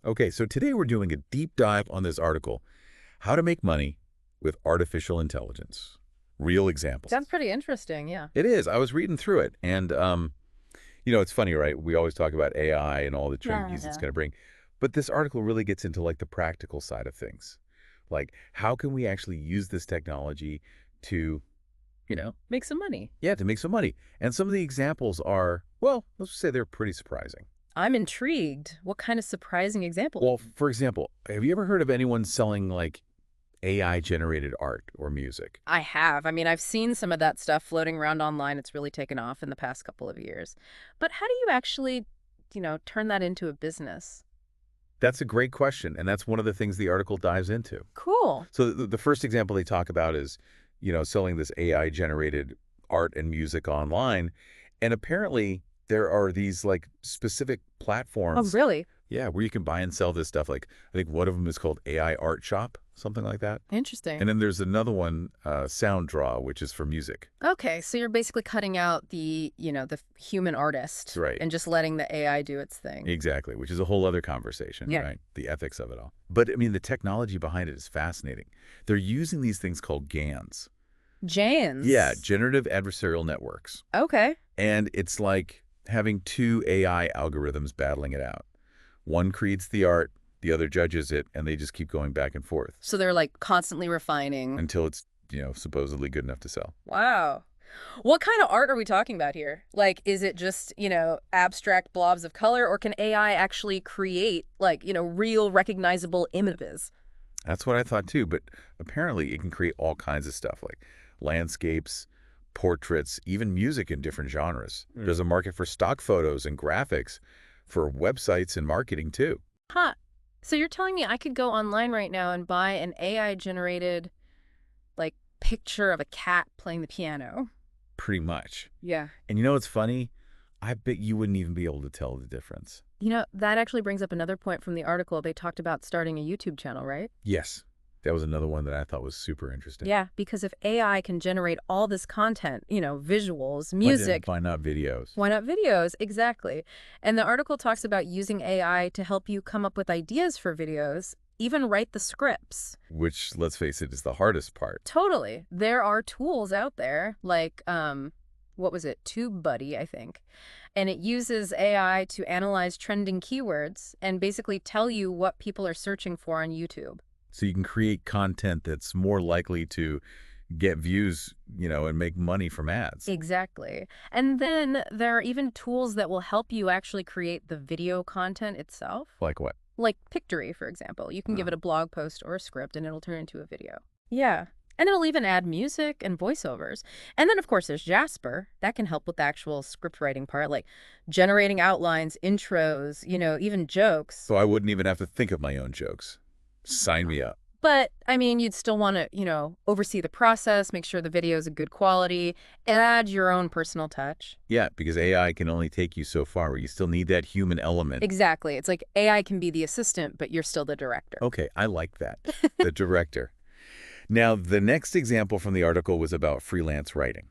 Okay, so today we're doing a deep dive on this article, How to Make Money with Artificial Intelligence. Real examples. Sounds pretty interesting, yeah. It is. I was reading through it, and it's funny, right? We always talk about AI and all the Yeah, changes it's yeah. going to bring, but this article really gets into like the practical side of things. Like, how can we actually use this technology to, you know, Make some money. yeah, to make some money? And some of the examples are, well, let's just say they're pretty surprising. I'm intrigued. What kind of surprising example? Well, for example, have you ever heard of anyone selling like AI-generated art or music? I have. I mean, I've seen some of that stuff floating around online. It's really taken off in the past couple of years. But how do you actually, turn that into a business? That's a great question, and that's one of the things the article dives into. Cool. So the first example they talk about is, selling this AI-generated art and music online, and apparently there are these like specific Oh, platforms, really? yeah, where you can buy and sell this stuff. Like I think one of them is called AI Art Shop, something like that. Interesting. And then there's another one, Sound Draw, which is for music. Okay, so you're basically cutting out the human That's artist right. and just letting the AI do its thing. Exactly, which is a whole other conversation, Yeah. right? The ethics of it all. But I mean, the technology behind it is fascinating. They're using these things called GANs. Yeah, Jans. generative adversarial networks. Okay. And it's like having two AI algorithms battling it out. One creates the art, the other judges it, and they just keep going back and forth So they're like constantly refining. until it's, supposedly good enough to sell. Wow. What kind of art are we talking about here? Like, is it just, abstract blobs of color, or can AI actually create, like, real recognizable images? That's what I thought too, but apparently it can create all kinds of stuff like landscapes, portraits, even music in different genres. There's a market for stock photos and graphics, for websites and marketing too. Huh. So you're telling me I could go online right now and buy an AI-generated, like, picture of a cat playing the piano? Pretty much. Yeah. And you know what's funny? I bet you wouldn't even be able to tell the difference. That actually brings up another point from the article. They talked about starting a YouTube channel, right? Yes, that was another one that I thought was super interesting. Yeah, because if AI can generate all this content, visuals, Why music, why not videos? why not videos? Exactly. And the article talks about using AI to help you come up with ideas for videos, even write the scripts. Which, let's face it, is the hardest part. Totally. There are tools out there like, what was it? TubeBuddy, I think. And it uses AI to analyze trending keywords and basically tell you what people are searching for on YouTube. So you can create content that's more likely to get views, and make money from ads. Exactly. And then there are even tools that will help you actually create the video content itself. Like what? Like Pictory, for example. You can give Uh, it a blog post or a script and it'll turn into a video. Yeah. And it'll even add music and voiceovers. And then, of course, there's Jasper. That can help with the actual script writing part, like generating outlines, intros, even jokes. So I wouldn't even have to think of my own jokes. Sign me up. But, I mean, you'd still want to, oversee the process, make sure the video is a good quality, add your own personal touch. Yeah, because AI can only take you so far. You still need that human element. Exactly. It's like AI can be the assistant, but you're still the director. Okay, I like that. The director. Now, the next example from the article was about freelance writing.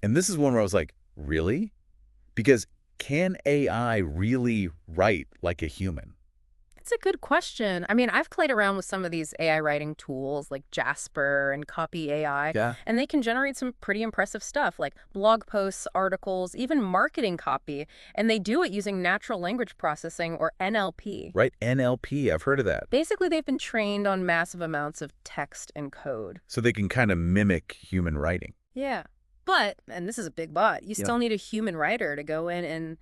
And this is one where I was like, really? Because can AI really write like a human? It's a good question. I mean, I've played around with some of these AI writing tools like Jasper and Copy AI, Yeah. and they can generate some pretty impressive stuff like blog posts, articles, even marketing copy. And they do it using natural language processing or NLP. Right? NLP, I've heard of that. Basically, they've been trained on massive amounts of text and code. So they can kind of mimic human writing. Yeah. But, and this is a big but, you Yeah. still need a human writer to go in and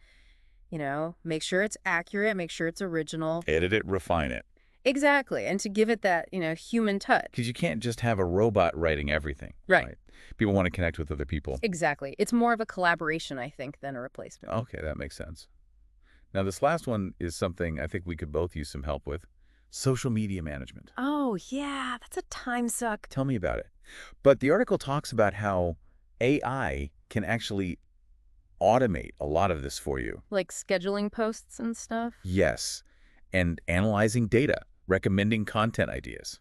make sure it's accurate, make sure it's original. Edit it, refine it. Exactly. And to give it that, human touch. Because you can't just have a robot writing everything. Right. People want to connect with other people. Exactly. It's more of a collaboration, I think, than a replacement. Okay, that makes sense. Now, this last one is something I think we could both use some help with. Social media management. Oh, yeah. That's a time suck. Tell me about it. But the article talks about how AI can actually automate a lot of this for you. Like scheduling posts and stuff? Yes. And analyzing data, recommending content ideas.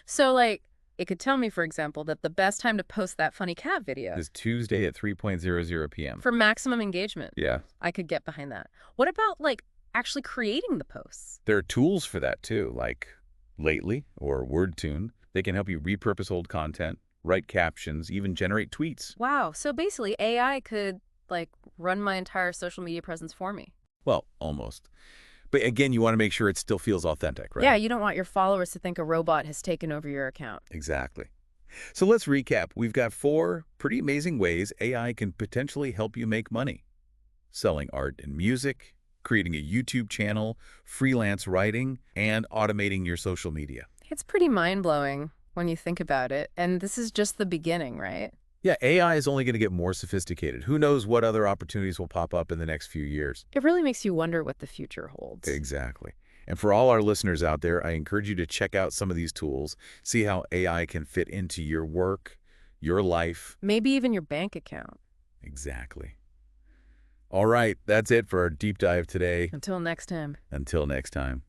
So, like, it could tell me, for example, that the best time to post that funny cat video Is Tuesday at 3:00 p.m. for maximum engagement. Yeah. I could get behind that. What about, like, actually creating the posts. There are tools for that too, like Lately or WordTune. They can help you repurpose old content, write captions, even generate tweets. Wow, so basically AI could, like, run my entire social media presence for me. Well, almost. But again, you want to make sure it still feels authentic, Yeah, right? you don't want your followers to think a robot has taken over your account. Exactly. So let's recap. We've got 4 pretty amazing ways AI can potentially help you make money. Selling art and music, creating a YouTube channel, freelance writing, and automating your social media. It's pretty mind-blowing when you think about it, and this is just the beginning, right? Yeah, AI is only going to get more sophisticated. Who knows what other opportunities will pop up in the next few years? It really makes you wonder what the future holds. Exactly. And for all our listeners out there, I encourage you to check out some of these tools, see how AI can fit into your work, your life. Maybe even your bank account. Exactly. All right, that's it for our deep dive today. Until next time. Until next time.